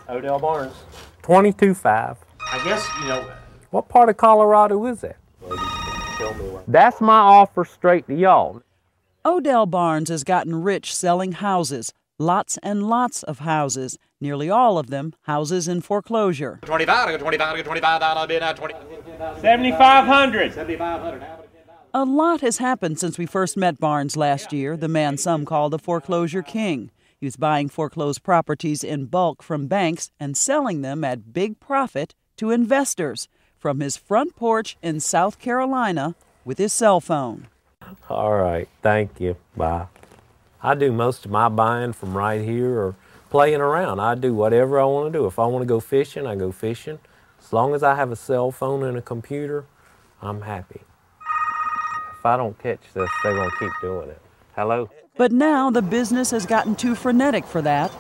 Odell Barnes. 22.5. I guess, What part of Colorado is that? That's my offer straight to y'all. Odell Barnes has gotten rich selling houses, lots and lots of houses, nearly all of them houses in foreclosure. 7,500. A lot has happened since we first met Barnes last year, the man some call the foreclosure king. He was buying foreclosed properties in bulk from banks and selling them at big profit to investors from his front porch in South Carolina with his cell phone. All right, thank you. Bye. I do most of my buying from right here or playing around. I do whatever I want to do. If I want to go fishing, I go fishing. As long as I have a cell phone and a computer, I'm happy. If I don't catch this, they're going to keep doing it. Hello? But now the business has gotten too frenetic for that.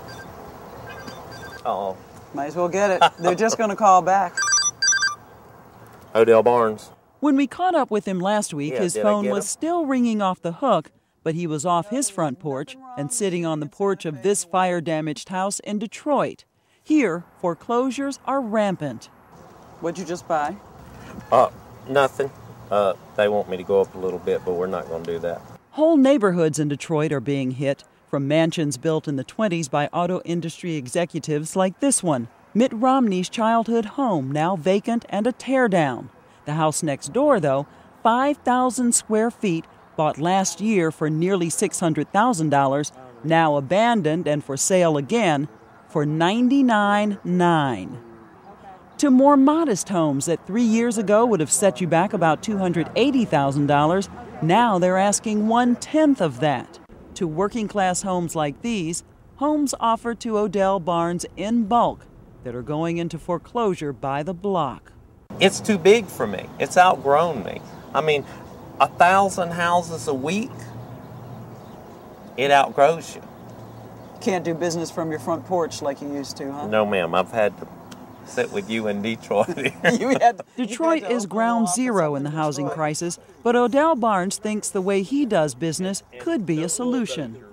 Uh-oh. Might as well get it. They're just going to call back. Odell Barnes. When we caught up with him last week, his phone was still ringing off the hook, but he was off his front porch and sitting on the porch of this fire-damaged house in Detroit. Here, foreclosures are rampant. What'd you just buy? Nothing. They want me to go up a little bit, but we're not going to do that. Whole neighborhoods in Detroit are being hit, from mansions built in the 1920s by auto industry executives like this one, Mitt Romney's childhood home, now vacant and a teardown. The house next door, though, 5,000 square feet, bought last year for nearly $600,000, now abandoned and for sale again for $99,900. To more modest homes that 3 years ago would have set you back about $280,000, now they're asking 1/10 of that. To working-class homes like these, homes offered to Odell Barnes in bulk that are going into foreclosure by the block. It's too big for me. It's outgrown me. I mean, 1,000 houses a week, it outgrows you. Can't do business from your front porch like you used to, huh? No, ma'am. I've had to sit with you in Detroit. Detroit is ground zero in the housing crisis, but Odell Barnes thinks the way he does business could be a solution.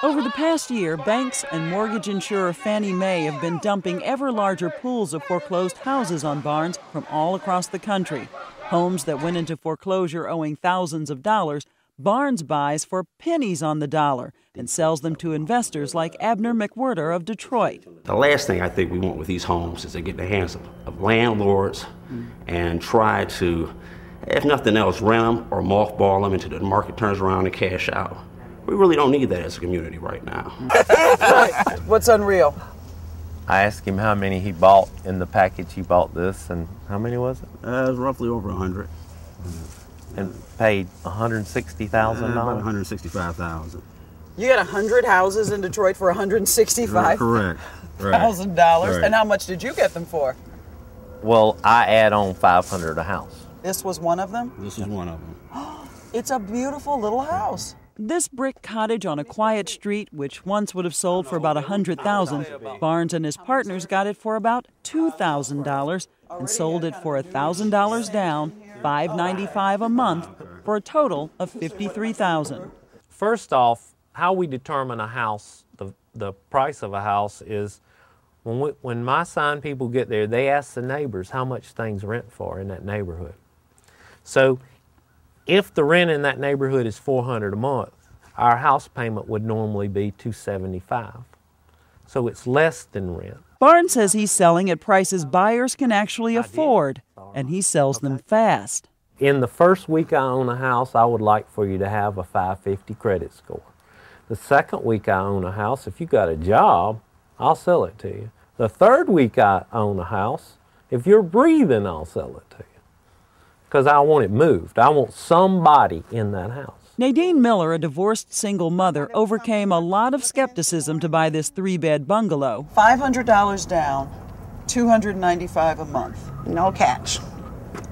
Over the past year, banks and mortgage insurer Fannie Mae have been dumping ever larger pools of foreclosed houses on Barnes from all across the country. Homes that went into foreclosure owing thousands of dollars, Barnes buys for pennies on the dollar and sells them to investors like Abner McWhirter of Detroit. The last thing I think we want with these homes is to get in the hands of landlords and try to, if nothing else, rent them or mothball them until the market turns around and cash out. We really don't need that as a community right now. What's unreal? I asked him how many he bought in the package. He bought this, and how many was it? It was roughly over 100. Mm-hmm. And paid $160,000? About $165,000. You got 100 houses in Detroit for $165,000? Correct. Right. And how much did you get them for? Well, I add on $500 a house. This was one of them? This is one of them. It's a beautiful little house. This brick cottage on a quiet street, which once would have sold for about $100,000, Barnes and his partners got it for about $2,000 and sold it for $1,000 down, $595 a month, for a total of $53,000. First off, how we determine a house, the price of a house is when my sign people get there, they ask the neighbors how much things rent for in that neighborhood. So if the rent in that neighborhood is $400 a month, our house payment would normally be $275. So it's less than rent. Barnes says he's selling at prices buyers can actually afford, and he sells them fast. In the first week I own a house, I would like for you to have a 550 credit score. The second week I own a house, if you got a job, I'll sell it to you. The third week I own a house, if you're breathing, I'll sell it to you. Because I want it moved. I want somebody in that house. Nadine Miller, a divorced single mother, overcame a lot of skepticism to buy this 3-bed bungalow. $500 down, $295 a month. No catch.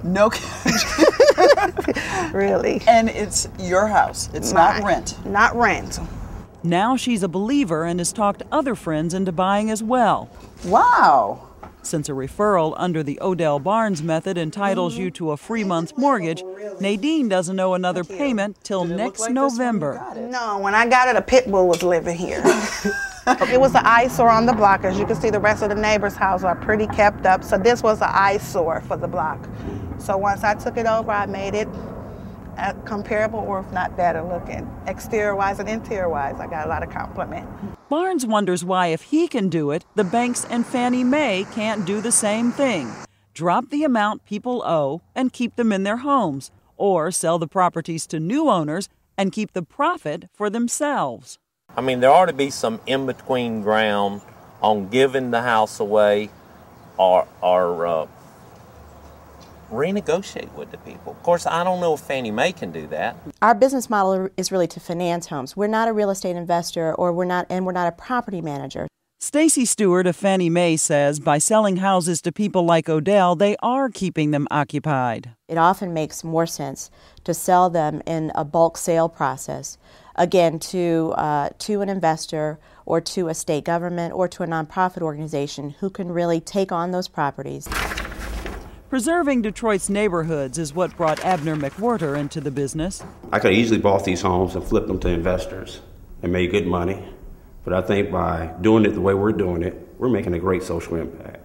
No catch. Really. And it's your house. It's not rent. Not rent. Now she's a believer and has talked other friends into buying as well. Wow. Since a referral under the Odell Barnes method entitles you to a free month's mortgage, Nadine doesn't owe another payment till next November. No, when I got it, a pit bull was living here. It was an eyesore on the block. As you can see, the rest of the neighbors' houses are pretty kept up. So this was an eyesore for the block. So once I took it over, I made it comparable, or if not better looking, exterior-wise and interior-wise. I got a lot of compliment. Barnes wonders why, if he can do it, the banks and Fannie Mae can't do the same thing. Drop the amount people owe and keep them in their homes, or sell the properties to new owners and keep the profit for themselves. I mean, there ought to be some in-between ground on giving the house away or renegotiate with the people. Of course, I don't know if Fannie Mae can do that. Our business model is really to finance homes. We're not a real estate investor, or we're not a property manager. Stacy Stewart of Fannie Mae says by selling houses to people like Odell, they are keeping them occupied. It often makes more sense to sell them in a bulk sale process, again, to an investor or to a state government or to a nonprofit organization who can really take on those properties. Preserving Detroit's neighborhoods is what brought Abner McWhorter into the business. I could have easily bought these homes and flipped them to investors and made good money. But I think by doing it the way we're doing it, we're making a great social impact.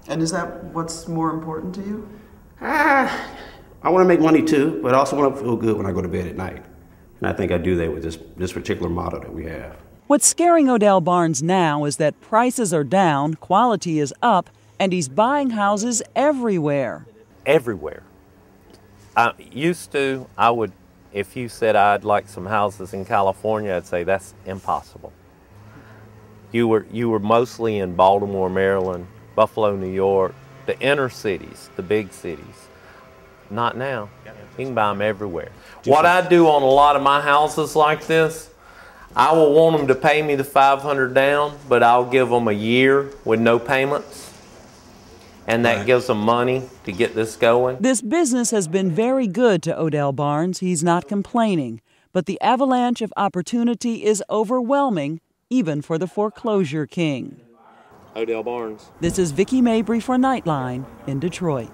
And is that what's more important to you? I want to make money too, but I also want to feel good when I go to bed at night. And I think I do that with this particular model that we have. What's scaring Odell Barnes now is that prices are down, quality is up, and he's buying houses everywhere. Everywhere. I would, if you said I'd like some houses in California, I'd say that's impossible. You were mostly in Baltimore, Maryland, Buffalo, New York, the inner cities, the big cities. Not now. You can buy them everywhere. What I do on a lot of my houses like this, I will want them to pay me the $500 down, but I'll give them a year with no payments. And that gives them money to get this going. This business has been very good to Odell Barnes. He's not complaining. But the avalanche of opportunity is overwhelming, even for the foreclosure king. Odell Barnes. This is Vicki Mabry for Nightline in Detroit.